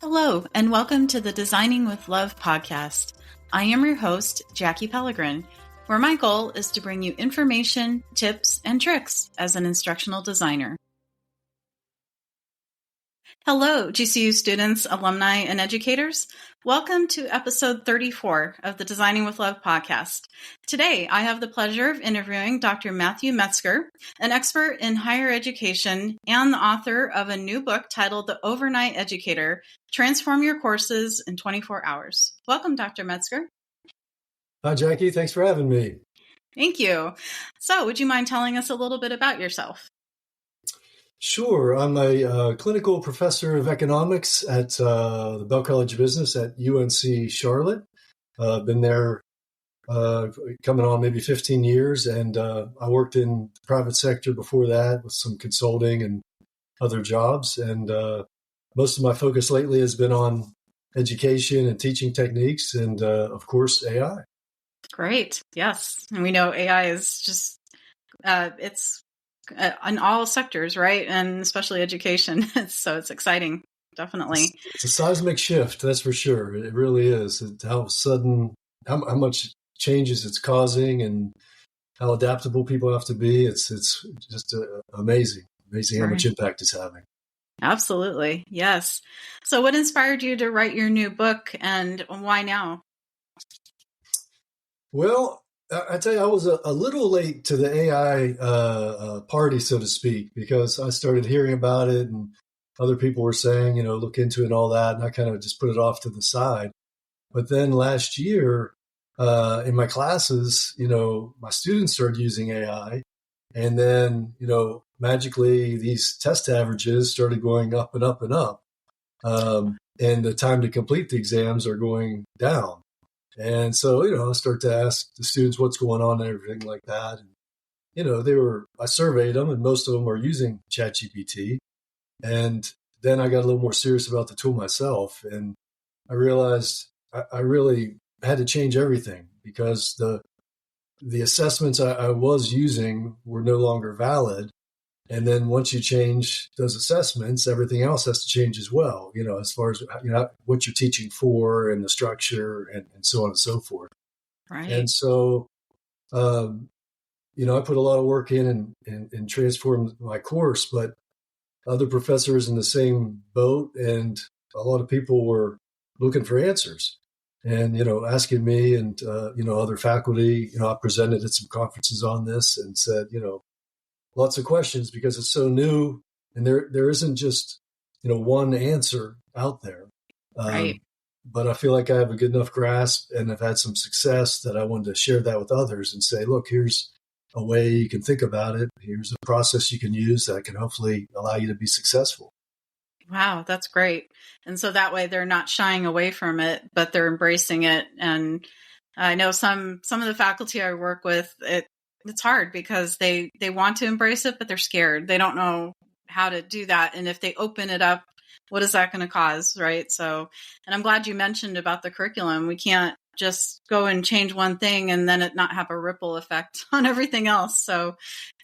Hello, and welcome to the Designing with Love podcast. I am your host, Jackie Pellegrin, where my goal is to bring you information, tips, and tricks as an instructional designer. Hello, GCU students, alumni, and educators. Welcome to episode 34 of the Designing with Love podcast. Today, I have the pleasure of interviewing Dr. Matthew Metzgar, an expert in higher education and the author of a new book titled The Overnight Educator, Transform Your Courses in 24 Hours. Welcome, Dr. Metzgar. Hi, Jackie. Thanks for having me. Thank you. So, would you mind telling us a little bit about yourself? Sure. I'm a clinical professor of economics at the Bell College of Business at UNC Charlotte. I've been there coming on maybe 15 years, and I worked in the private sector before that with some consulting and other jobs. And most of my focus lately has been on education and teaching techniques and, of course, AI. Great. Yes. And we know AI is just, it's in all sectors, right? And especially education. So it's exciting. Definitely. It's a seismic shift. That's for sure. It really is. How sudden, how much changes it's causing and how adaptable people have to be. It's just amazing how much impact it's having. Absolutely. Yes. So what inspired you to write your new book and why now? Well, I tell you, I was a little late to the AI party, so to speak, because I started hearing about it and other people were saying, look into it and all that. And I kind of just put it off to the side. But then last year in my classes, my students started using AI. And then, magically these test averages started going up and up and up. And the time to complete the exams are going down. And so, I start to ask the students what's going on and everything like that. And, I surveyed them and most of them are using ChatGPT. And then I got a little more serious about the tool myself. And I realized I really had to change everything because the assessments I was using were no longer valid. And then once you change those assessments, everything else has to change as well, as far as what you're teaching for and the structure and so on and so forth. Right. And so, I put a lot of work in and transformed my course, but other professors in the same boat and a lot of people were looking for answers and, asking me and, other faculty, I presented at some conferences on this and said, lots of questions because it's so new and there isn't just, one answer out there. Right. But I feel like I have a good enough grasp and I've had some success that I wanted to share that with others and say, look, here's a way you can think about it. Here's a process you can use that can hopefully allow you to be successful. Wow, that's great. And so that way they're not shying away from it, but they're embracing it. And I know some of the faculty I work with, it's hard because they want to embrace it, but they're scared. They don't know how to do that. And if they open it up, what is that going to cause? Right. So, and I'm glad you mentioned about the curriculum. We can't just go and change one thing and then it not have a ripple effect on everything else. So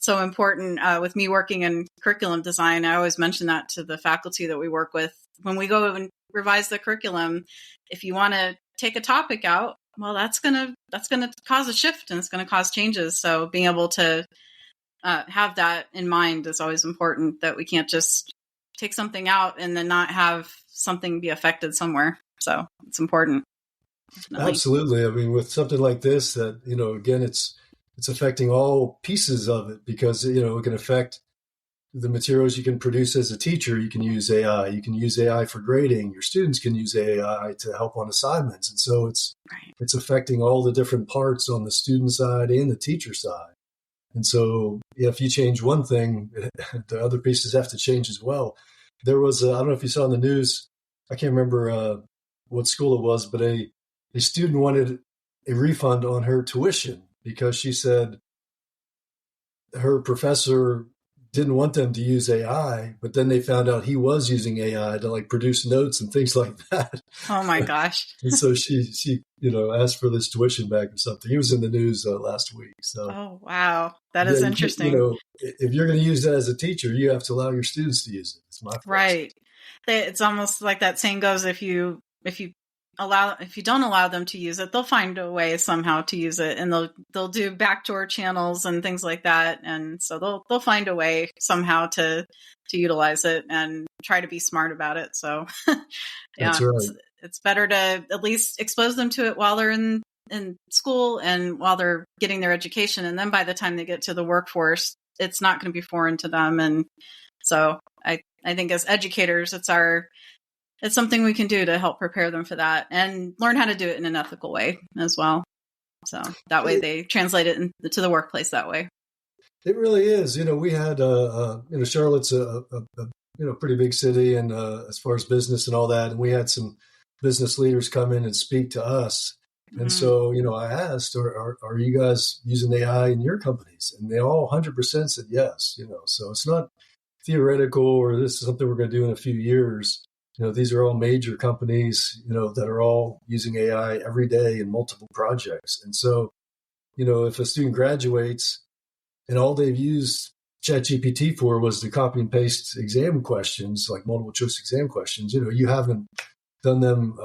important with me working in curriculum design. I always mention that to the faculty that we work with. When we go and revise the curriculum, if you want to take a topic out, well, that's going to cause a shift and it's going to cause changes. So being able to have that in mind is always important, that we can't just take something out and then not have something be affected somewhere. So it's important. Definitely. Absolutely. I mean, with something like this that, again, it's affecting all pieces of it because, it can affect the materials you can produce as a teacher. You can use AI. You can use AI for grading. Your students can use AI to help on assignments. And so it's affecting all the different parts on the student side and the teacher side. And so if you change one thing, the other pieces have to change as well. There was, I don't know if you saw in the news, I can't remember what school it was, but a student wanted a refund on her tuition because she said her professor didn't want them to use AI, but then they found out he was using AI to produce notes and things like that. Oh my gosh. And so she asked for this tuition back or something. He was in the news last week. So, oh, wow. That is interesting. If you're going to use that as a teacher, you have to allow your students to use it. It's my philosophy. Right. It's almost like that saying goes: if you don't allow them to use it, they'll find a way somehow to use it, and they'll do backdoor channels and things like that, and so they'll find a way somehow to utilize it and try to be smart about it. So yeah, That's right. it's better to at least expose them to it while they're in school and while they're getting their education, and then by the time they get to the workforce, it's not going to be foreign to them. And so I think as educators, it's something we can do to help prepare them for that and learn how to do it in an ethical way as well. So that way they translate it to the workplace that way. It really is. We had, Charlotte's a pretty big city, and as far as business and all that, and we had some business leaders come in and speak to us. And so, I asked, are you guys using AI in your companies? And they all 100% said yes. So it's not theoretical or this is something we're going to do in a few years. These are all major companies, that are all using AI every day in multiple projects. And so, if a student graduates and all they've used ChatGPT for was to copy and paste exam questions, like multiple choice exam questions, you haven't done them,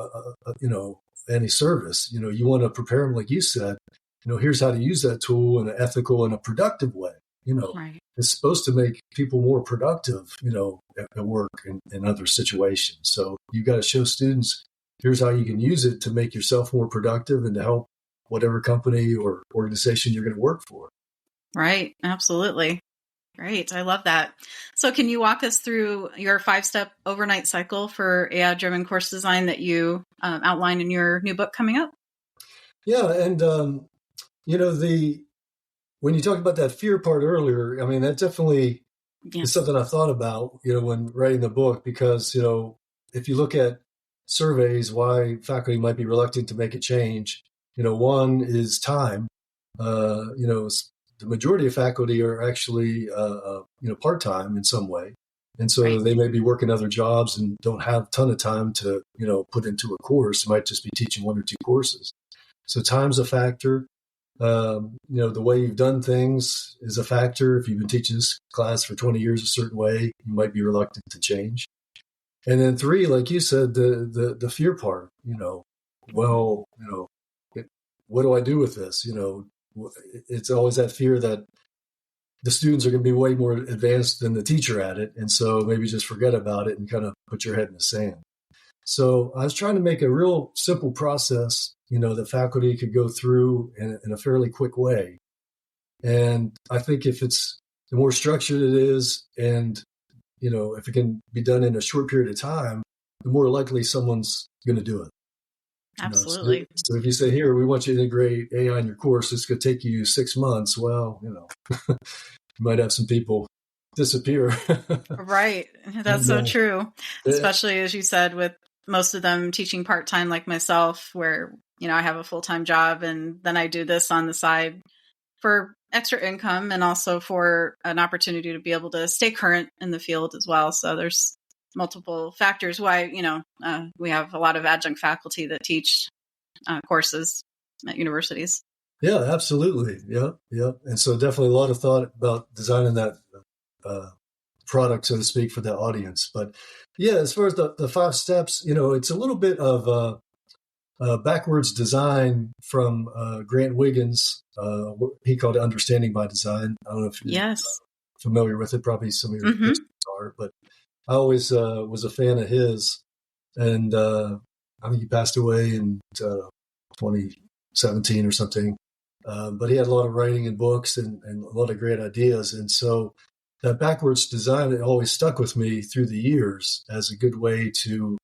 any service. You want to prepare them, like you said, here's how to use that tool in an ethical and a productive way. Right. It's supposed to make people more productive, at work and in other situations. So you got to show students, here's how you can use it to make yourself more productive and to help whatever company or organization you're going to work for. Right. Absolutely. Great. I love that. So can you walk us through your 5-step overnight cycle for AI-driven course design that you outline in your new book coming up? Yeah. And, when you talked about that fear part earlier, I mean, that definitely is something I thought about, when writing the book, because, if you look at surveys, why faculty might be reluctant to make a change, one is time. The majority of faculty are actually, part-time in some way. And so they may be working other jobs and don't have a ton of time to, put into a course. They might just be teaching 1 or 2 courses. So time's a factor. The way you've done things is a factor. If you've been teaching this class for 20 years a certain way, you might be reluctant to change. And then 3, like you said, the fear part, what do I do with this? It's always that fear that the students are going to be way more advanced than the teacher at it. And so maybe just forget about it and kind of put your head in the sand. So I was trying to make a real simple process, that faculty could go through in a fairly quick way. And I think if it's the more structured it is, and, if it can be done in a short period of time, the more likely someone's going to do it. Absolutely. So if you say, here, we want you to integrate AI in your course, it's going to take you 6 months. Well, you might have some people disappear. Right. That's so true. Especially as you said, with most of them teaching part-time like myself, where, I have a full-time job and then I do this on the side for extra income and also for an opportunity to be able to stay current in the field as well. So there's multiple factors why, we have a lot of adjunct faculty that teach courses at universities. Yeah, absolutely. Yeah. And so definitely a lot of thought about designing that product, so to speak, for that audience. But yeah, as far as the 5 steps, it's a little bit of backwards design from Grant Wiggins. He called it Understanding by Design. I don't know if you're familiar with it. Probably some of your listeners are, but I always was a fan of his. And I think he passed away in 2017 or something. But he had a lot of writing and books and a lot of great ideas. And so that backwards design, it always stuck with me through the years as a good way to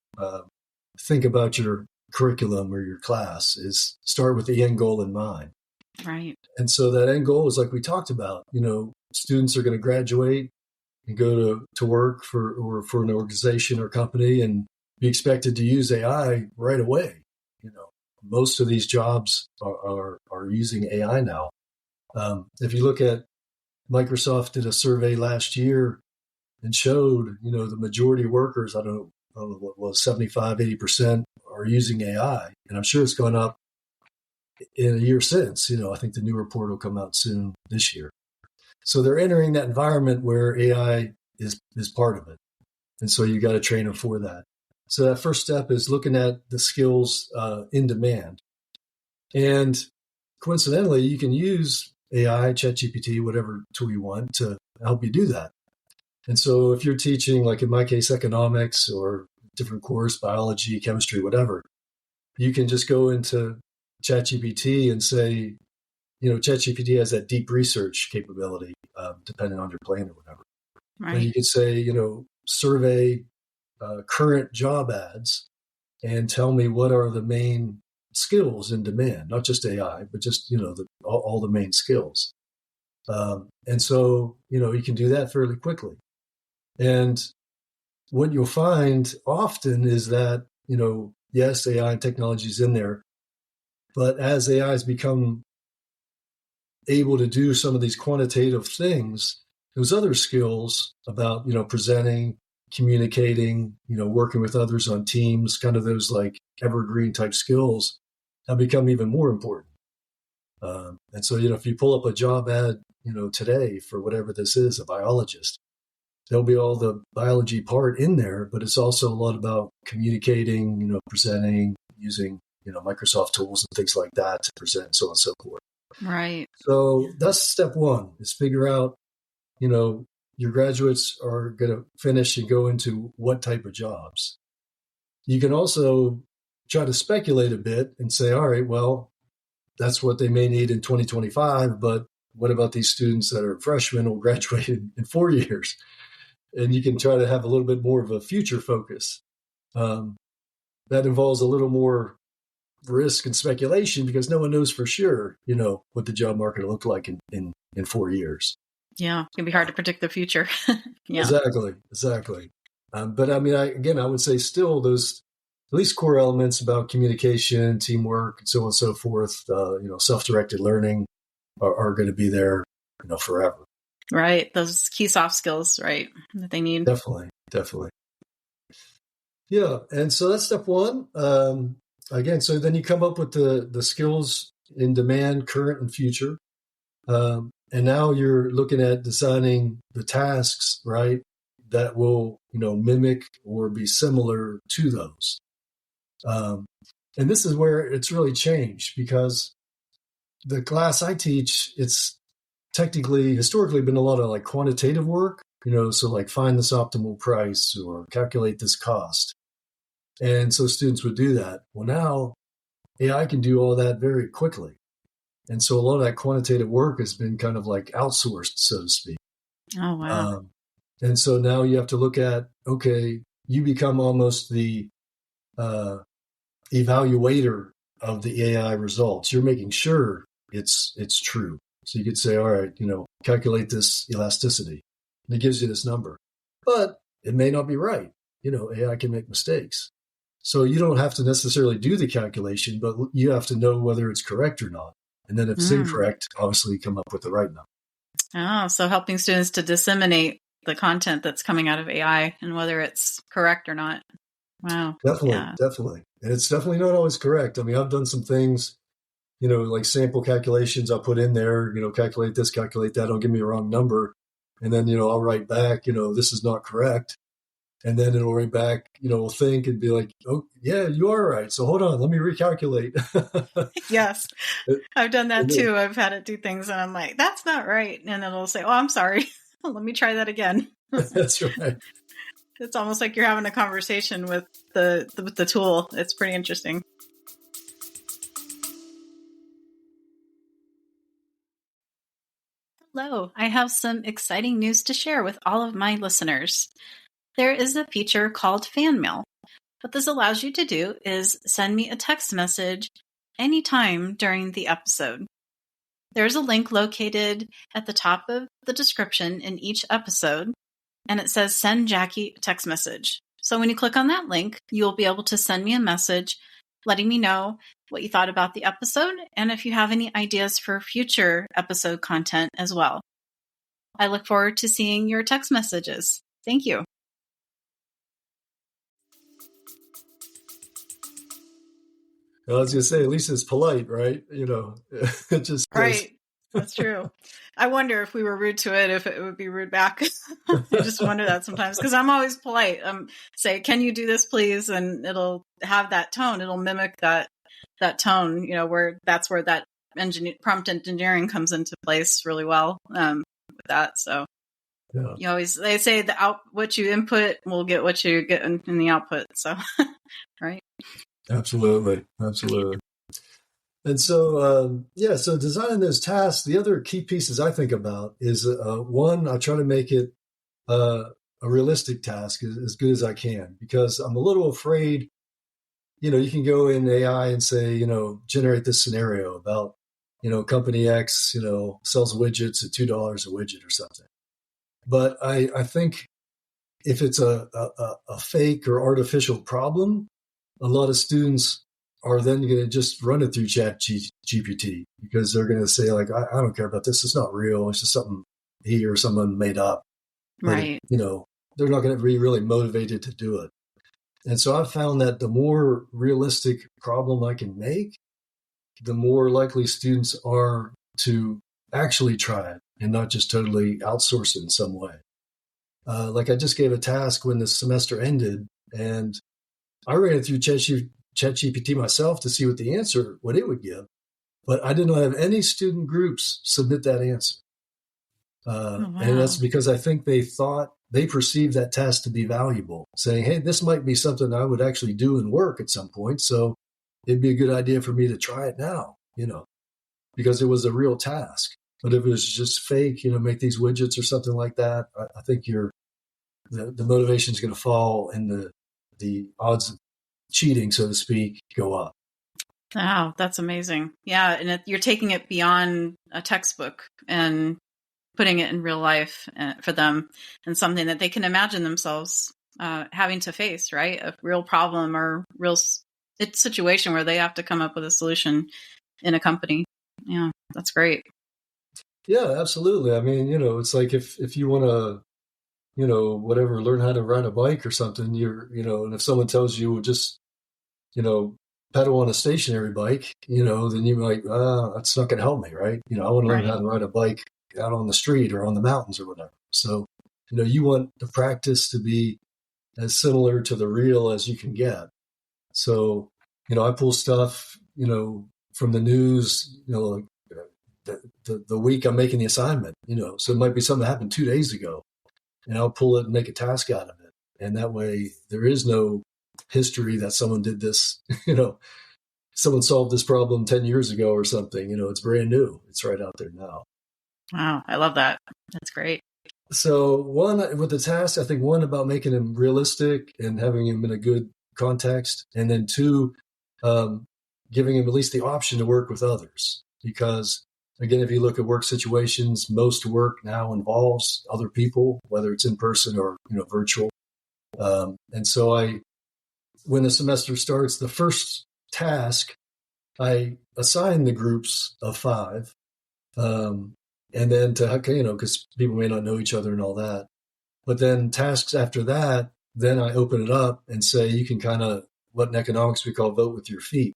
think about your curriculum or your class, is start with the end goal in mind. Right. And so that end goal is like we talked about, students are going to graduate and go to work for an organization or company and be expected to use AI right away. Most of these jobs are using AI now. If you look at Microsoft did a survey last year and showed, the majority of workers, I don't know what was 75, 80% are using AI. And I'm sure it's gone up in a year since. I think the new report will come out soon this year. So they're entering that environment where AI is part of it. And so you got to train them for that. So that first step is looking at the skills in demand. And coincidentally, you can use AI, ChatGPT, whatever tool you want to help you do that. And so if you're teaching, like in my case, economics or different course, biology, chemistry, whatever, you can just go into ChatGPT and say, ChatGPT has that deep research capability, depending on your plan or whatever. Right. But you could say, survey current job ads and tell me what are the main skills in demand, not just AI, but just, all the main skills. And so, you can do that fairly quickly. And what you'll find often is that, yes, AI and technology is in there, but as AI has become able to do some of these quantitative things, those other skills about, presenting, communicating, working with others on teams, kind of those like evergreen type skills have become even more important. And so, if you pull up a job ad, today for whatever this is, a biologist, there'll be all the biology part in there, but it's also a lot about communicating, presenting, using, Microsoft tools and things like that to present, so on and so forth. Right. So that's step one, is figure out, your graduates are going to finish and go into what type of jobs. You can also try to speculate a bit and say, all right, well, that's what they may need in 2025, but what about these students that are freshmen or graduate in 4 years? And you can try to have a little bit more of a future focus. That involves a little more risk and speculation because no one knows for sure, what the job market will look like in 4 years. Yeah, it can be hard to predict the future. Yeah. Exactly. But I mean, I would say still those at least core elements about communication, teamwork, and so on and so forth, self-directed learning are going to be there, forever. Right. Those key soft skills, right, that they need. Definitely. Yeah. And so that's step one. Again, so then you come up with the skills in demand, current and future. And now you're looking at designing the tasks, right, that will, mimic or be similar to those. And this is where it's really changed because the class I teach, it's technically, historically been a lot of like quantitative work, so like find this optimal price or calculate this cost. And so students would do that. Well, now AI can do all that very quickly. And so a lot of that quantitative work has been kind of like outsourced, so to speak. Oh, wow. And so now you have to look at, okay, you become almost the evaluator of the AI results. You're making sure it's true. So you could say, all right, calculate this elasticity. And it gives you this number. But it may not be right. AI can make mistakes. So you don't have to necessarily do the calculation, but you have to know whether it's correct or not. And then if it's incorrect, obviously come up with the right number. Oh, so helping students to disseminate the content that's coming out of AI and whether it's correct or not. Wow. Definitely. And it's definitely not always correct. I mean, I've done some things, like sample calculations I'll put in there, calculate this, calculate that. Don't give me a wrong number. And then, I'll write back, this is not correct. And then it'll write back, will think and be like, oh, yeah, you are right. So hold on, let me recalculate. Yes, I've done that too. I've had it do things and I'm like, that's not right. And it'll say, oh, I'm sorry. Let me try that again. That's right. It's almost like you're having a conversation with the tool. It's pretty interesting. Hello, I have some exciting news to share with all of my listeners. There is a feature called Fan Mail. What this allows you to do is send me a text message anytime during the episode. There's a link located at the top of the description in each episode, and it says Send Jackie a Text Message. So when you click on that link, you'll be able to send me a message letting me know what you thought about the episode and if you have any ideas for future episode content as well. I look forward to seeing your text messages. Thank you. I was going to say, at least it's polite, right? It just Right. That's true. I wonder if we were rude to it, if it would be rude back. I just wonder that sometimes because I'm always polite. Say, "Can you do this, please?" And it'll have that tone. It'll mimic that tone. Where that's where that prompt engineering comes into place really well with that. So Yeah, they say what you input will get what you get in the output. So right. absolutely, absolutely. And so, so designing those tasks, the other key pieces I think about is one, I try to make it a realistic task as good as I can, because I'm a little afraid, you can go in AI and say, generate this scenario about, company X, sells widgets at $2 a widget or something. But I think if it's a fake or artificial problem, a lot of students are then going to just run it through ChatGPT because they're going to say, like, I don't care about this. It's not real. It's just something he or someone made up. But, Right. they're not going to be really motivated to do it. And so I've found that the more realistic problem I can make, the more likely students are to actually try it and not just totally outsource it in some way. Like I just gave a task when the semester ended, and I ran it through ChatGPT myself to see what it would give, but I did not have any student groups submit that answer. Oh, wow. And that's because I think they perceived that task to be valuable, saying, hey, this might be something I would actually do in work at some point. So it'd be a good idea for me to try it now, because it was a real task. But if it was just fake, make these widgets or something like that, I think the motivation is going to fall and the odds of cheating, so to speak, go up. Wow, that's amazing. Yeah, and you're taking it beyond a textbook and putting it in real life for them, and something that they can imagine themselves having to face, right? A real problem or it's situation where they have to come up with a solution in a company. Yeah, that's great. Yeah, absolutely. I mean, it's like if you want to, whatever, learn how to ride a bike or something, and if someone tells you just, you know, pedal on a stationary bike, then you might, that's not going to help me, right? I want to learn how Right. to ride a bike out on the street or on the mountains or whatever. So, you want the practice to be as similar to the real as you can get. So, I pull stuff, from the news, like the week I'm making the assignment, so it might be something that happened 2 days ago, and I'll pull it and make a task out of it. And that way there is no history that someone did this, someone solved this problem 10 years ago or something, it's brand new. It's right out there now. Wow, I love that. That's great. So one with the task, I think one about making them realistic and having them in a good context. And then two, giving them at least the option to work with others. Because again, if you look at work situations, most work now involves other people, whether it's in person or, virtual. And so when the semester starts, the first task, I assign the groups of 5. And then because people may not know each other and all that. But then tasks after that, then I open it up and say, you can kind of, what in economics we call vote with your feet,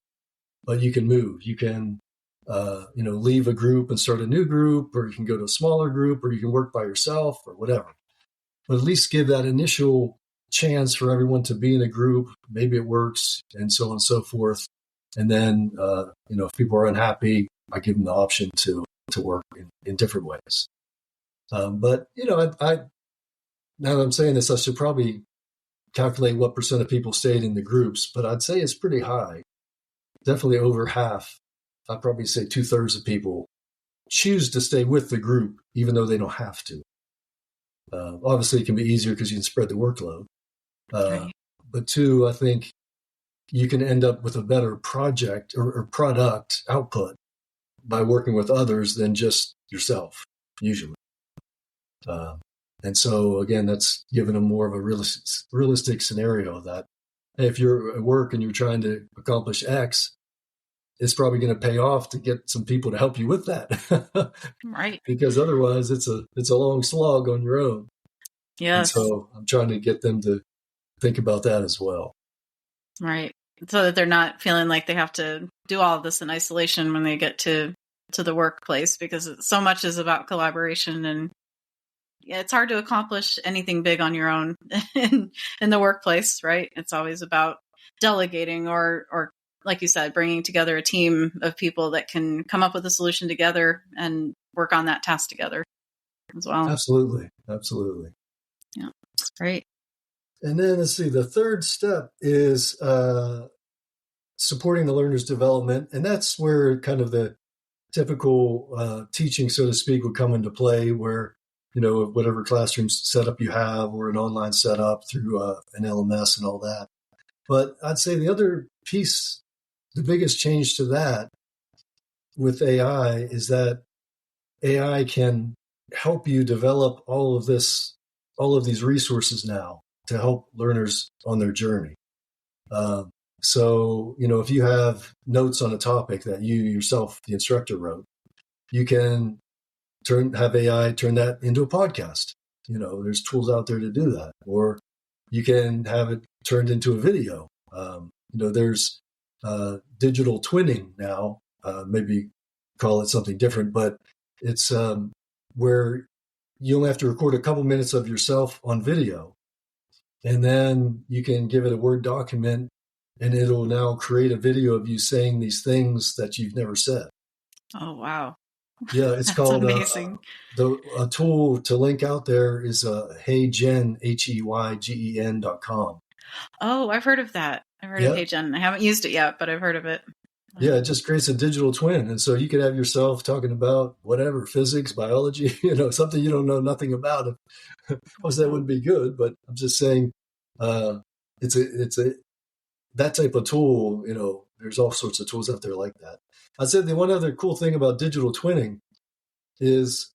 but you can move. You can, leave a group and start a new group, or you can go to a smaller group, or you can work by yourself or whatever. But at least give that initial chance for everyone to be in a group. Maybe it works, and so on and so forth. And then, if people are unhappy, I give them the option to work in different ways. But, I now that I'm saying this, I should probably calculate what % of people stayed in the groups, but I'd say it's pretty high. Definitely over half. I'd probably say 2/3 of people choose to stay with the group, even though they don't have to. Obviously, it can be easier because you can spread the workload. Right. But two, I think you can end up with a better project or product output by working with others than just yourself, usually. And so, again, that's giving them more of a realistic scenario that, hey, if you're at work and you're trying to accomplish X, it's probably going to pay off to get some people to help you with that. Right. Because otherwise it's a long slog on your own. And Yes. so I'm trying to get them to think about that as well. Right. So that they're not feeling like they have to do all of this in isolation when they get to to the workplace, because so much is about collaboration, and it's hard to accomplish anything big on your own in the workplace, right? It's always about delegating or like you said, bringing together a team of people that can come up with a solution together and work on that task together as well. Absolutely. Yeah, that's great. And then let's see, the third step is supporting the learner's development. And that's where kind of the typical teaching, so to speak, would come into play, where, whatever classroom setup you have or an online setup through an LMS and all that. But I'd say the other piece, the biggest change to that with AI is that AI can help you develop all of these resources now to help learners on their journey. So, if you have notes on a topic that you yourself, the instructor, wrote, you can have AI turn that into a podcast. There's tools out there to do that. Or you can have it turned into a video. There's digital twinning now, maybe call it something different, but it's where you only have to record a couple minutes of yourself on video, and then you can give it a Word document, and it'll now create a video of you saying these things that you've never said. Oh, wow. Yeah, it's called amazing. A tool to link out there is HeyGen, HeyGen.com. Oh, I've heard of that. I've heard of HeyGen. I haven't used it yet, but I've heard of it. Yeah, it just creates a digital twin. And so you could have yourself talking about whatever, physics, biology, something you don't know nothing about. Of course, that wouldn't be good, but I'm just saying it's that type of tool, there's all sorts of tools out there like that. I said the one other cool thing about digital twinning is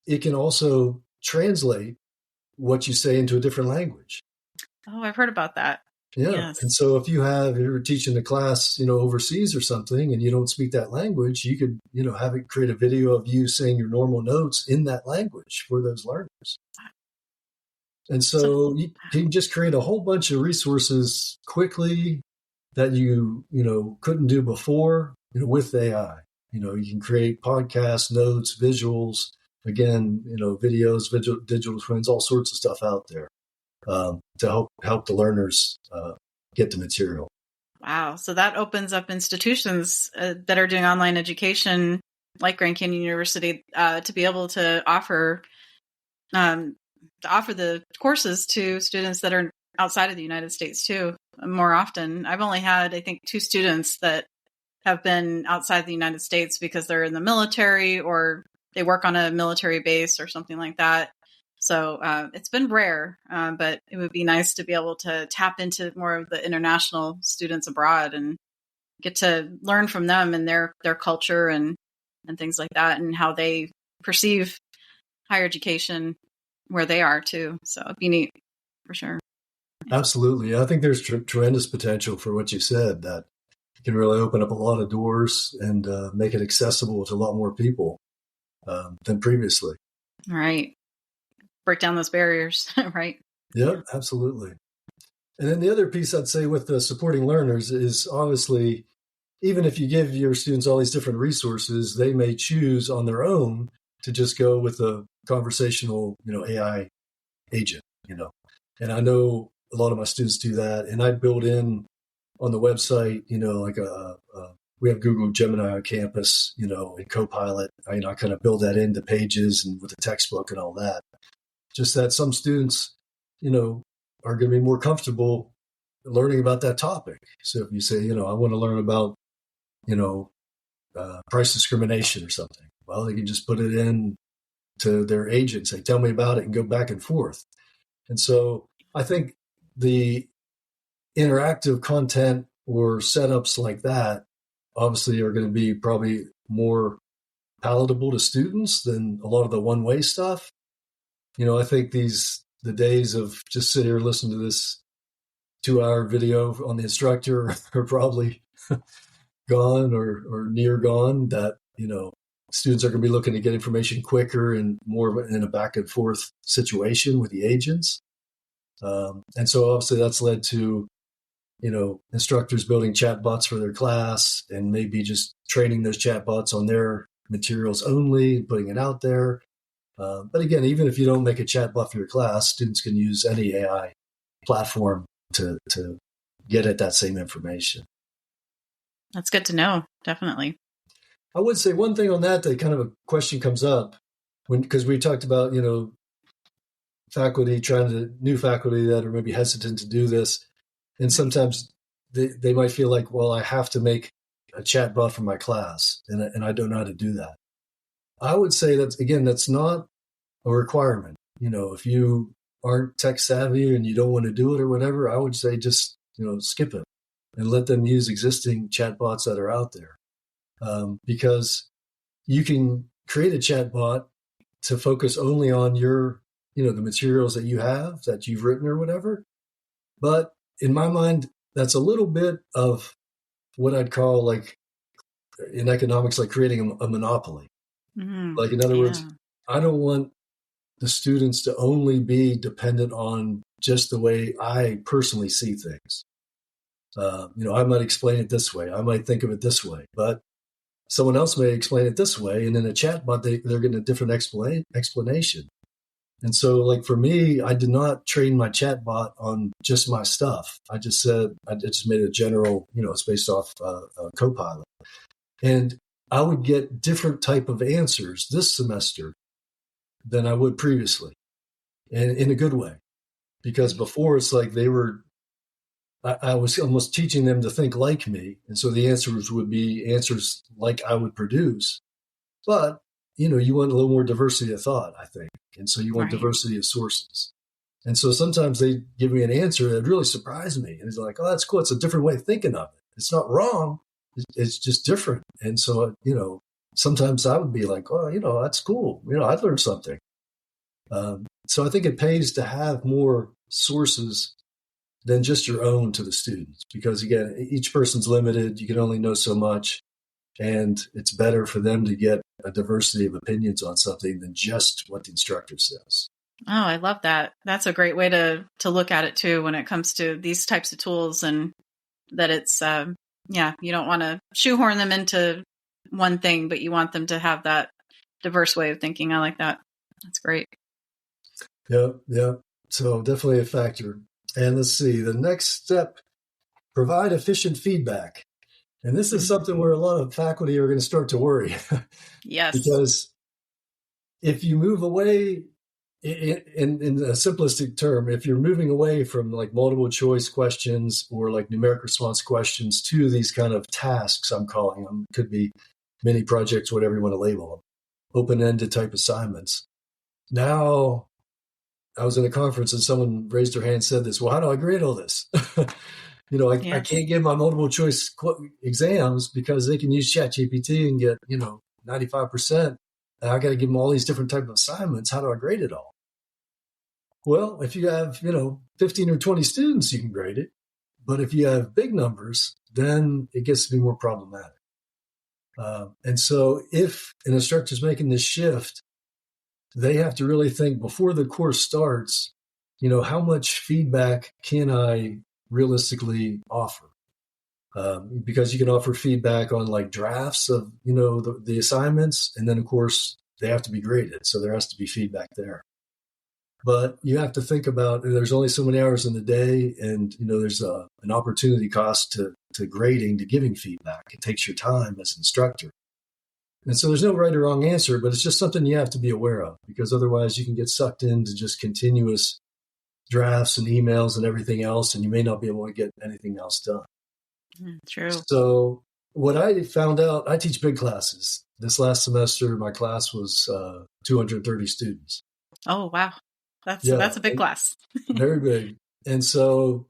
it can also translate what you say into a different language. Oh, I've heard about that. Yeah. Yes. And so if you're teaching a class, overseas or something, and you don't speak that language, you could, have it create a video of you saying your normal notes in that language for those learners. And so you can just create a whole bunch of resources quickly that you couldn't do before, with AI. You can create podcasts, notes, visuals, again, videos, digital twins, all sorts of stuff out there to help the learners get the material. Wow. So that opens up institutions that are doing online education, like Grand Canyon University, to be able to offer the courses to students that are outside of the United States too, more often. I've only had, I think, 2 students that have been outside the United States because they're in the military or they work on a military base or something like that. So it's been rare, but it would be nice to be able to tap into more of the international students abroad and get to learn from them and their culture and things like that, and how they perceive higher education where they are too. So it'd be neat for sure. Absolutely. I think there's tremendous potential for what you said, that can really open up a lot of doors and make it accessible to a lot more people than previously. Right. Break down those barriers, right? Yeah, absolutely. And then the other piece I'd say with the supporting learners is, obviously, even if you give your students all these different resources, they may choose on their own to just go with a conversational, AI agent, And I know a lot of my students do that. And I build in on the website, like we have Google Gemini on campus, and Copilot. I kind of build that into pages and with the textbook and all that. Just that some students, are going to be more comfortable learning about that topic. So if you say, I want to learn about, price discrimination or something, well, they can just put it in to their agent, say, tell me about it, and go back and forth. And so I think the interactive content or setups like that obviously are going to be probably more palatable to students than a lot of the one-way stuff. I think the days of just sit here and listen to this 2-hour video on the instructor are probably gone or near gone, that, students are going to be looking to get information quicker and more in a back and forth situation with the agents. And so obviously that's led to, instructors building chatbots for their class and maybe just training those chatbots on their materials only, putting it out there. But again, even if you don't make a chatbot for your class, students can use any AI platform to get at that same information. That's good to know. Definitely. I would say one thing on that kind of a question comes up because we talked about, new faculty that are maybe hesitant to do this. And sometimes they might feel like, well, I have to make a chatbot for my class and I don't know how to do that. I would say that's not a requirement. If you aren't tech savvy and you don't want to do it or whatever, I would say just, skip it and let them use existing chatbots that are out there. Because you can create a chatbot to focus only on your, the materials that you have, that you've written or whatever. But in my mind, that's a little bit of what I'd call, like, in economics, like creating a monopoly. Mm-hmm. Like, in other words, I don't want the students to only be dependent on just the way I personally see things. I might explain it this way. I might think of it this way, but someone else may explain it this way. And in a chatbot, they're getting a different explanation. And so, like, for me, I did not train my chatbot on just my stuff. I just made a general, it's based off Copilot. And I would get different type of answers this semester than I would previously, and in a good way. Because before, it's like I was almost teaching them to think like me. And so the answers would be answers like I would produce. But, you want a little more diversity of thought, I think. And so you want diversity of sources. And so sometimes they give me an answer that really surprised me. And it's like, oh, that's cool. It's a different way of thinking of it. It's not wrong. It's just different. And so, sometimes I would be like, oh, that's cool. I'd learned something. So I think it pays to have more sources than just your own to the students. Because, again, each person's limited. You can only know so much. And it's better for them to get a diversity of opinions on something than just what the instructor says. Oh, I love that. That's a great way to look at it too when it comes to these types of tools, and that it's, you don't want to shoehorn them into one thing, but you want them to have that diverse way of thinking. I like that. That's great. Yeah. So definitely a factor. And let's see, the next step, provide efficient feedback. And this is something where a lot of faculty are going to start to worry. Yes. Because if you move away, in a simplistic term, if you're moving away from like multiple choice questions or like numeric response questions to these kind of tasks, I'm calling them, could be mini projects, whatever you want to label them, open-ended type assignments. Now, I was in a conference and someone raised their hand and said this, well, how do I grade all this? I can't give my multiple choice exams because they can use ChatGPT and get, 95%. And I got to give them all these different types of assignments. How do I grade it all? Well, if you have, 15 or 20 students, you can grade it. But if you have big numbers, then it gets to be more problematic. And so if an instructor is making this shift, they have to really think before the course starts, how much feedback can I realistically offer? Because you can offer feedback on like drafts of, the assignments. And then, of course, they have to be graded. So there has to be feedback there. But you have to think about there's only so many hours in the day, and there's an opportunity cost to grading, to giving feedback. It takes your time as an instructor. And so there's no right or wrong answer, but it's just something you have to be aware of, because otherwise you can get sucked into just continuous drafts and emails and everything else, and you may not be able to get anything else done. True. So what I found out, I teach big classes. This last semester, my class was 230 students. Oh, wow. That's a big class. Very big. And so,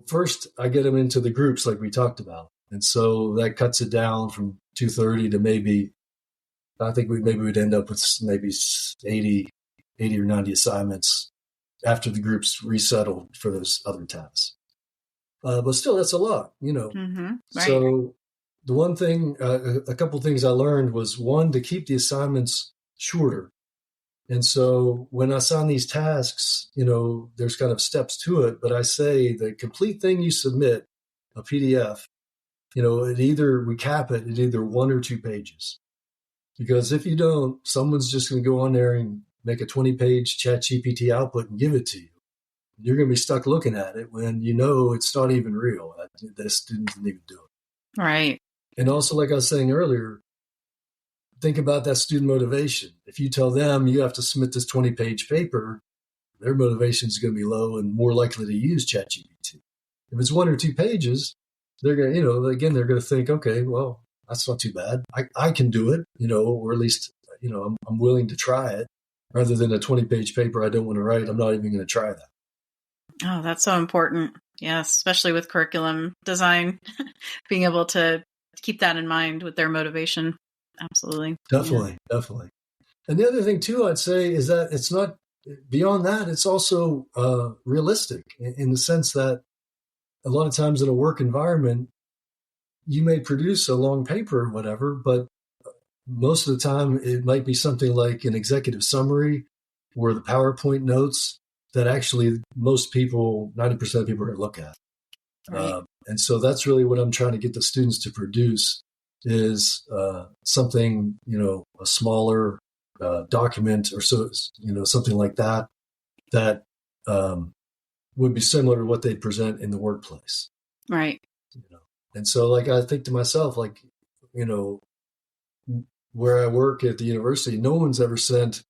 first I get them into the groups like we talked about. And so that cuts it down from 230 to maybe, I think we'd end up with maybe 80 or 90 assignments after the groups resettled for those other tasks. But still, that's a lot, Mm-hmm. Right. So the one thing, a couple things I learned was, one, to keep the assignments shorter. And so when I assign these tasks, there's kind of steps to it, but I say the complete thing you submit, a PDF, we cap it at either 1 or 2 pages. Because if you don't, someone's just going to go on there and make a 20-page ChatGPT output and give it to you. You're going to be stuck looking at it when you know it's not even real. The student didn't even do it. Right. And also, like I was saying earlier, think about that student motivation. If you tell them you have to submit this 20-page paper, their motivation is going to be low and more likely to use ChatGPT. If it's 1 or 2 pages, they're going to, again, they're going to think, okay, well, that's not too bad. I can do it, or at least, I'm willing to try it rather than a 20-page paper I don't want to write. I'm not even going to try that. Oh, that's so important. Yes, especially with curriculum design, being able to keep that in mind with their motivation. Absolutely. Definitely. And the other thing too, I'd say, is that it's not beyond that. It's also realistic in the sense that a lot of times in a work environment, you may produce a long paper or whatever, but most of the time it might be something like an executive summary or the PowerPoint notes that actually most people, 90% of people are going to look at. Right. And so that's really what I'm trying to get the students to produce is something, a smaller document or so, something like that, that would be similar to what they present in the workplace. Right. And so, like, I think to myself, like, where I work at the university, no one's ever sent,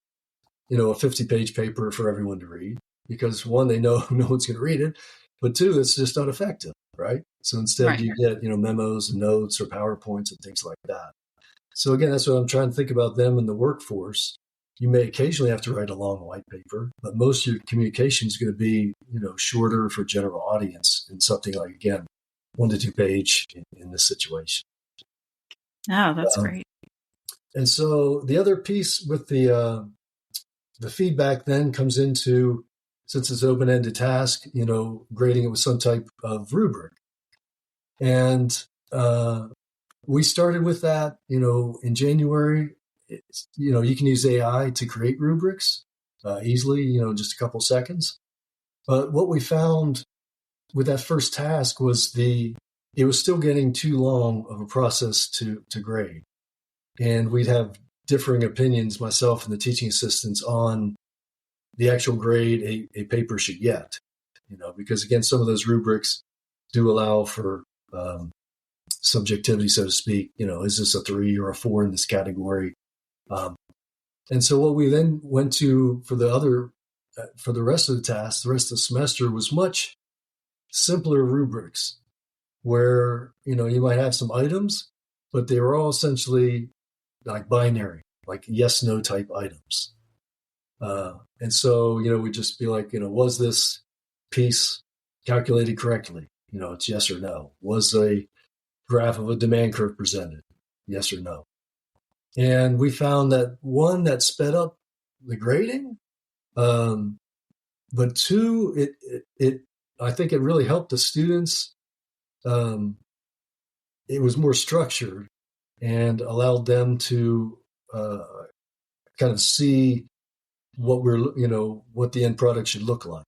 a 50-page paper for everyone to read because, one, they know no one's going to read it, but two, it's just not effective, right? So instead you get, memos and notes or PowerPoints and things like that. So again, that's what I'm trying to think about them in the workforce. You may occasionally have to write a long white paper, but most of your communication is going to be, shorter for general audience and something like, again, 1 to 2 page in this situation. Oh, that's great. And so the other piece with the feedback then comes into, since it's open-ended task, grading it with some type of rubric. And we started with that, in January. You can use AI to create rubrics easily, just a couple seconds. But what we found with that first task was it was still getting too long of a process to grade. And we'd have differing opinions, myself and the teaching assistants, on the actual grade a paper should get, because again, some of those rubrics do allow for subjectivity, so to speak. Is this a 3 or a 4 in this category? And so what we then went to for the rest of the task, the rest of the semester, was much simpler rubrics where, you might have some items, but they were all essentially like binary, like yes, no type items. And so, we'd just be like, was this piece calculated correctly? It's yes or no. Was a graph of a demand curve presented? Yes or no? And we found that, one, that sped up the grading, but two, I think it really helped the students. It was more structured and allowed them to kind of see what what the end product should look like.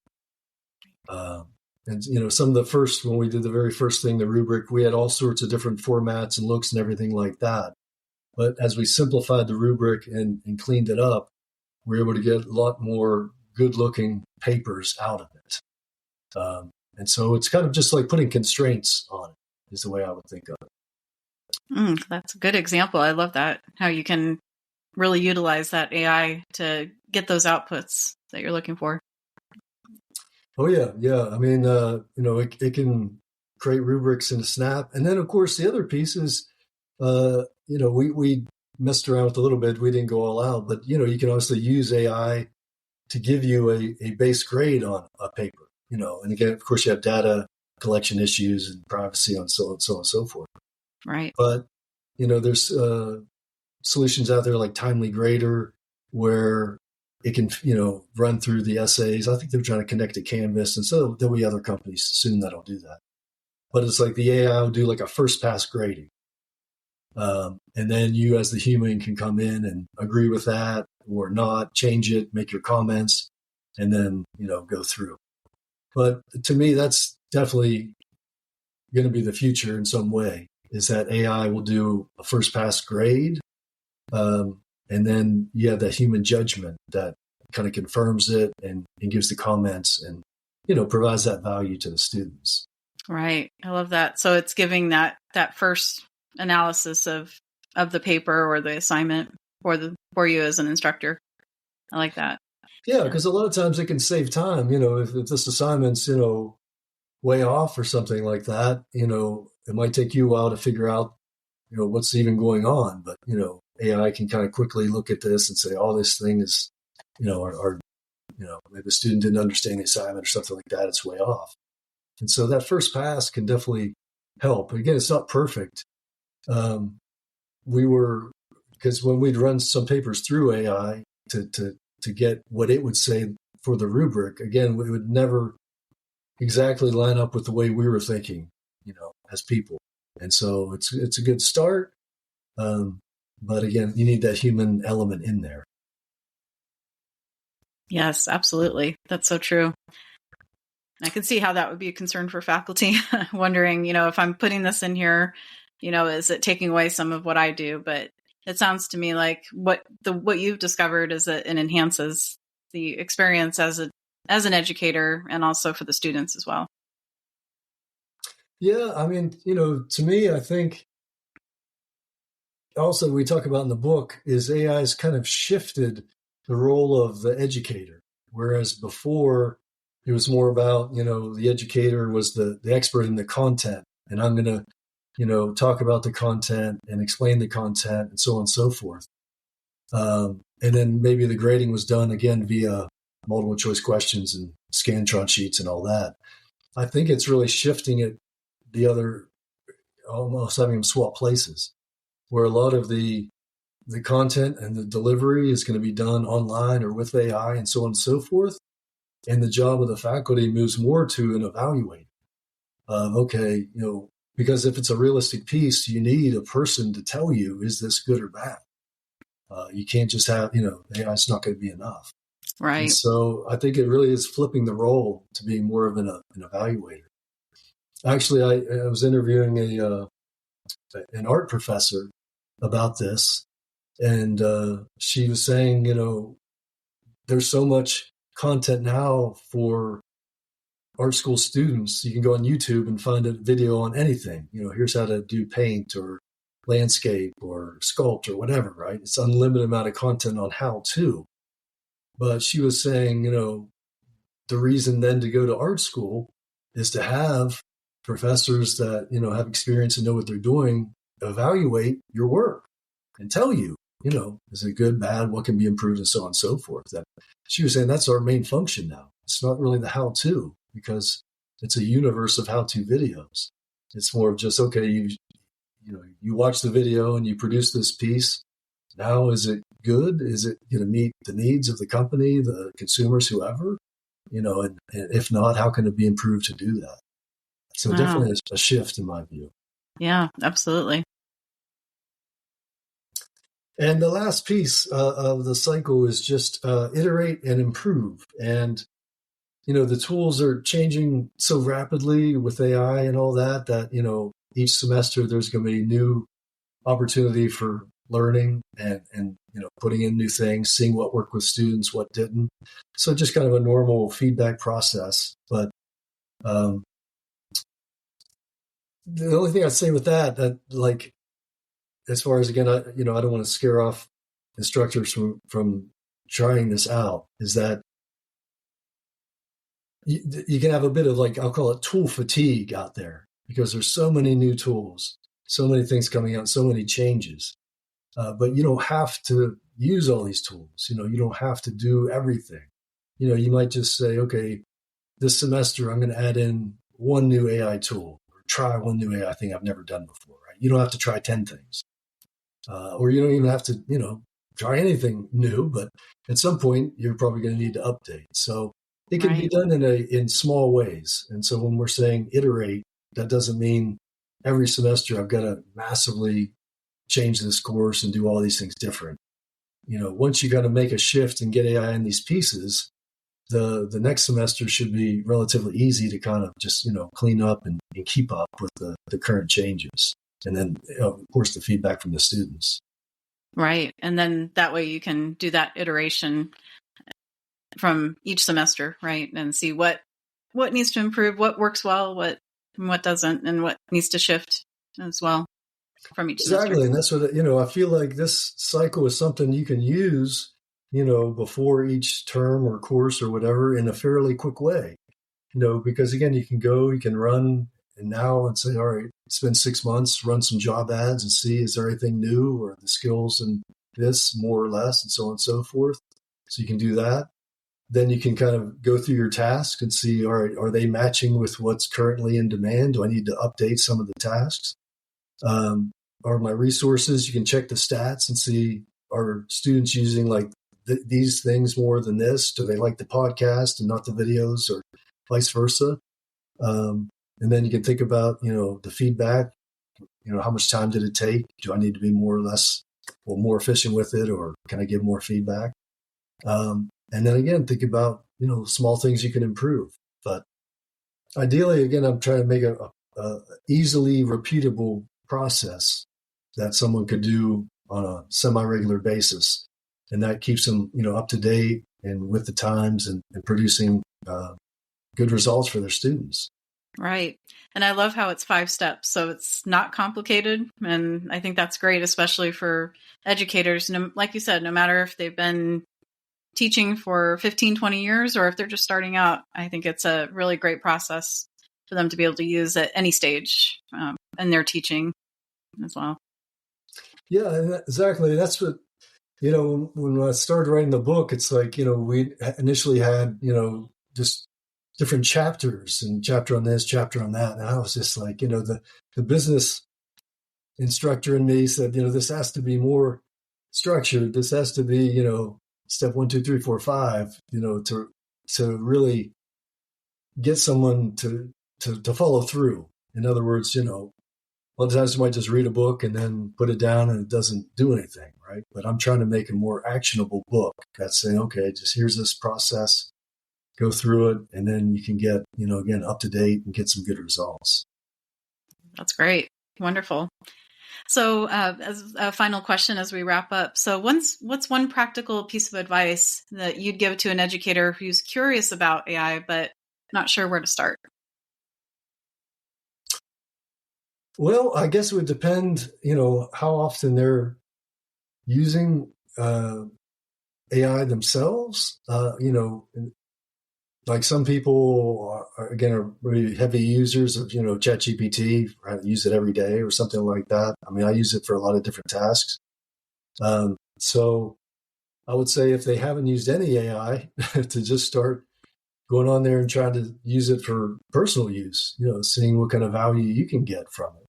And some of the first, when we did the very first thing, the rubric, we had all sorts of different formats and looks and everything like that. But as we simplified the rubric and cleaned it up, we were able to get a lot more good-looking papers out of it. And so it's kind of just like putting constraints on it, is the way I would think of it. That's a good example. I love that, how you can really utilize that AI to get those outputs that you're looking for. Oh, yeah. I mean, it can create rubrics in a snap. And then, of course, the other piece is, we messed around with a little bit. We didn't go all out, but, you can also use AI to give you a base grade on a paper, and again, of course, you have data collection issues and privacy and so on and so forth. Right. But, there's solutions out there like Timely Grader where it can, run through the essays. I think they're trying to connect to Canvas, and so there'll be other companies soon that'll do that. But it's like the AI will do like a first pass grading. And then you as the human can come in and agree with that or not, change it, make your comments, and then, go through. But to me, that's definitely going to be the future in some way, is that AI will do a first pass grade And then you have that human judgment that kind of confirms it and gives the comments and, provides that value to the students. Right. I love that. So it's giving that first analysis of the paper or the assignment for you as an instructor. I like that. Yeah, because a lot of times it can save time. If this assignment's, way off or something like that, it might take you a while to figure out, what's even going on. But, AI can kind of quickly look at this and say, oh, this thing is, or maybe the student didn't understand the assignment or something like that. It's way off. And so that first pass can definitely help. Again, it's not perfect. Because when we'd run some papers through AI to get what it would say for the rubric, again, it would never exactly line up with the way we were thinking, as people. And so it's a good start. But again, you need that human element in there. Yes, absolutely. That's so true. I can see how that would be a concern for faculty, wondering, if I'm putting this in here, is it taking away some of what I do? But it sounds to me like what you've discovered is that it enhances the experience as an educator and also for the students as well. Yeah, I mean, to me, I think also we talk about in the book is AI has kind of shifted the role of the educator, whereas before it was more about, the educator was the expert in the content, and I'm going to, talk about the content and explain the content and so on and so forth. And then maybe the grading was done again via multiple choice questions and Scantron sheets and all that. I think it's really shifting it the other, almost having them swap places, where a lot of the content and the delivery is going to be done online or with AI and so on and so forth. And the job of the faculty moves more to an evaluator. Okay, because if it's a realistic piece, you need a person to tell you, is this good or bad? You can't just have, AI is not going to be enough. Right. And so I think it really is flipping the role to being more of an evaluator. Actually, I was interviewing an art professor about this, and she was saying, there's so much content now for art school students. You can go on YouTube and find a video on anything. Here's how to do paint or landscape or sculpt or whatever, right? It's unlimited amount of content on how to. But she was saying, the reason then to go to art school is to have professors that, have experience and know what they're doing, evaluate your work and tell you, is it good, bad, what can be improved, and so on and so forth. That she was saying that's our main function now. It's not really the how-to, because it's a universe of how-to videos. It's more of just, okay, you watch the video and you produce this piece. Now, is it good? Is it going to meet the needs of the company, the consumers, whoever? And if not, how can it be improved to do that? So definitely a shift in my view. Yeah, absolutely. And the last piece of the cycle is just iterate and improve. And, the tools are changing so rapidly with AI and all that, each semester there's going to be new opportunity for learning and putting in new things, seeing what worked with students, what didn't. So just kind of a normal feedback process. But the only thing I'd say with that like, as far as, again, I don't want to scare off instructors from trying this out, is that you can have a bit of, like, I'll call it tool fatigue out there, because there's so many new tools, so many things coming out, so many changes. But you don't have to use all these tools. You don't have to do everything. You might just say, okay, this semester I'm going to add in one new AI tool or try one new AI thing I've never done before. Right? You don't have to try 10 things. Or you don't even have to, try anything new, but at some point you're probably going to need to update. So it can be done in small ways. And so when we're saying iterate, that doesn't mean every semester I've got to massively change this course and do all these things different. Once you got to make a shift and get AI in these pieces, the next semester should be relatively easy to kind of just, clean up and keep up with the current changes. And then, of course, the feedback from the students. Right. And then that way you can do that iteration from each semester, right? And see what needs to improve, what works well, what doesn't, and what needs to shift as well from each semester. Exactly. And that's what, I feel like this cycle is something you can use, before each term or course or whatever in a fairly quick way, because again, you can run and now and say, all right, spend 6 months, run some job ads and see, is there anything new or the skills in this more or less and so on and so forth. So you can do that. Then you can kind of go through your tasks and see, all right, are they matching with what's currently in demand? Do I need to update some of the tasks? Are my resources, you can check the stats and see, are students using like these things more than this? Do they like the podcast and not the videos, or vice versa? And then you can think about, the feedback, how much time did it take? Do I need to be more or less or more efficient with it, or can I give more feedback? And then again, think about, small things you can improve. But ideally, again, I'm trying to make a easily repeatable process that someone could do on a semi-regular basis. And that keeps them, up to date and with the times and producing good results for their students. Right. And I love how it's 5 steps. So it's not complicated. And I think that's great, especially for educators. Like you said, no matter if they've been teaching for 15, 20 years, or if they're just starting out, I think it's a really great process for them to be able to use at any stage in their teaching as well. Yeah, exactly. That's what, when I started writing the book, it's like, we initially had, just different chapters and chapter on this, chapter on that. And I was just like, the business instructor in me said, this has to be more structured. This has to be, step 1, 2, 3, 4, 5, to really get someone to follow through. In other words, a lot of times you might just read a book and then put it down and it doesn't do anything, right? But I'm trying to make a more actionable book that's saying, okay, just here's this process, go through it, and then you can get, again, up to date and get some good results. That's great. Wonderful. So as a final question as we wrap up, so what's one practical piece of advice that you'd give to an educator who's curious about AI but not sure where to start? Well, I guess it would depend, how often they're using AI themselves. Like some people are really heavy users of, ChatGPT, right? Use it every day or something like that. I mean, I use it for a lot of different tasks. So I would say if they haven't used any AI, to just start going on there and trying to use it for personal use, seeing what kind of value you can get from it.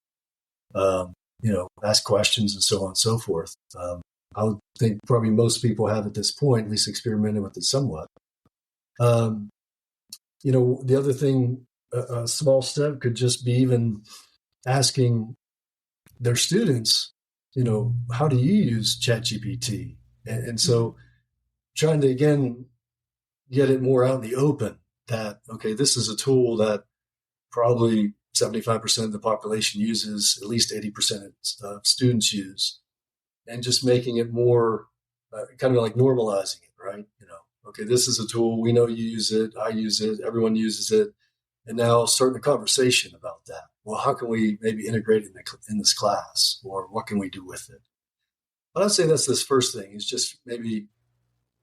Ask questions and so on and so forth. I would think probably most people have at this point, at least experimented with it somewhat. The other thing, a small step could just be even asking their students, how do you use ChatGPT? And so trying to, again, get it more out in the open that, okay, this is a tool that probably 75% of the population uses, at least 80% of students use, and just making it more kind of like normalizing it, right? Okay, this is a tool. We know you use it. I use it. Everyone uses it. And now starting a conversation about that. Well, how can we maybe integrate it in this class, or what can we do with it? But I'd say that's this first thing, is just maybe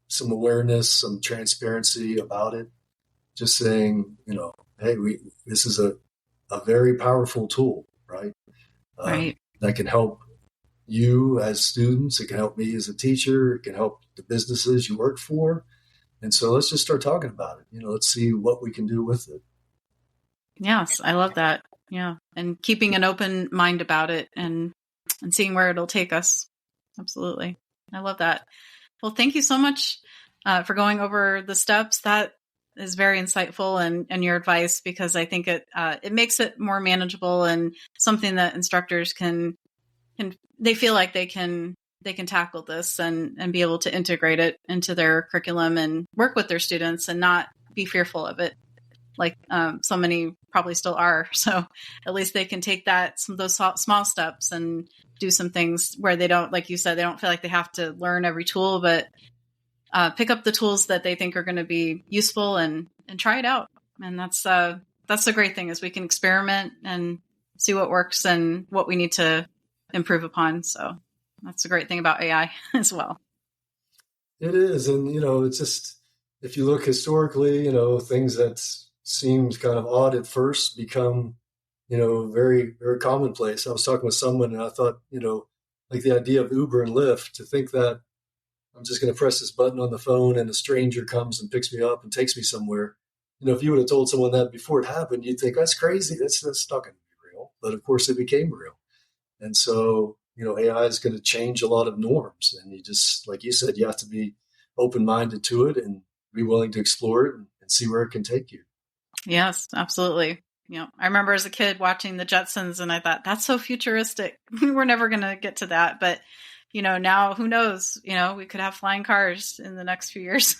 some awareness, some transparency about it. Just saying, hey, this is a very powerful tool, right? Right. That can help you as students. It can help me as a teacher. It can help the businesses you work for. And so let's just start talking about it. Let's see what we can do with it. Yes, I love that. Yeah. And keeping an open mind about it and seeing where it'll take us. Absolutely. I love that. Well, thank you so much for going over the steps. That is very insightful, and your advice, because I think it makes it more manageable and something that instructors can they feel like they can tackle this and be able to integrate it into their curriculum and work with their students and not be fearful of it, like so many probably still are. So at least they can take those small steps and do some things where they don't, like you said, they don't feel like they have to learn every tool, but pick up the tools that they think are going to be useful and try it out. And that's the great thing, is we can experiment and see what works and what we need to improve upon. So that's the great thing about AI as well. It is. And, it's just, if you look historically, things that seemed kind of odd at first become, very, very commonplace. I was talking with someone and I thought, like the idea of Uber and Lyft, to think that I'm just going to press this button on the phone and a stranger comes and picks me up and takes me somewhere. If you would have told someone that before it happened, you'd think that's crazy. That's not going to be real. But of course it became real. And so, AI is going to change a lot of norms. And you just, like you said, you have to be open-minded to it and be willing to explore it and see where it can take you. Yes, absolutely. I remember as a kid watching the Jetsons and I thought, that's so futuristic. We're never going to get to that. But, now who knows, we could have flying cars in the next few years.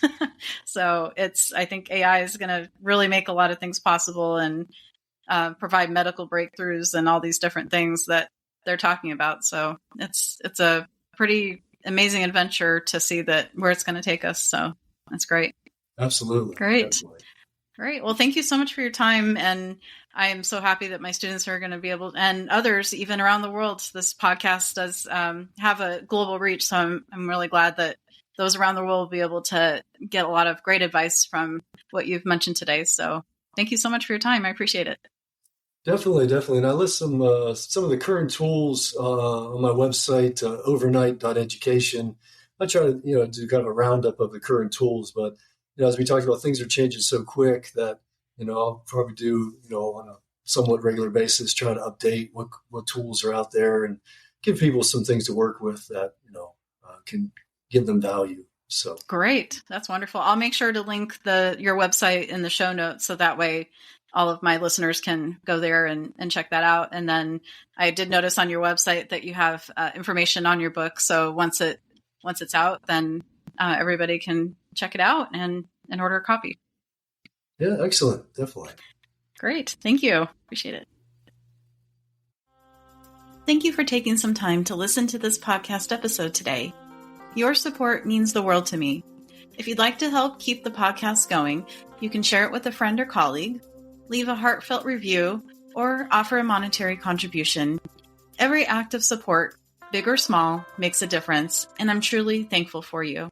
So I think AI is going to really make a lot of things possible and provide medical breakthroughs and all these different things that they're talking about. So it's a pretty amazing adventure to see that where it's going to take us. So that's great. Absolutely. Great. Definitely. Great. Well, thank you so much for your time. And I am so happy that my students are going to be able, and others even around the world, this podcast does have a global reach. So I'm really glad that those around the world will be able to get a lot of great advice from what you've mentioned today. So thank you so much for your time. I appreciate it. Definitely. And I list some of the current tools on my website, overnight.education. I try to, do kind of a roundup of the current tools, but as we talked about, things are changing so quick that, I'll probably do, on a somewhat regular basis, try to update what tools are out there and give people some things to work with that, can give them value. So great. That's wonderful. I'll make sure to link your website in the show notes. So that way all of my listeners can go there and check that out. And then I did notice on your website that you have information on your book. So once it's out, then everybody can check it out and order a copy. Yeah, excellent. Definitely. Great. Thank you. Appreciate it. Thank you for taking some time to listen to this podcast episode today. Your support means the world to me. If you'd like to help keep the podcast going, you can share it with a friend or colleague, leave a heartfelt review, or offer a monetary contribution. Every act of support, big or small, makes a difference, and I'm truly thankful for you.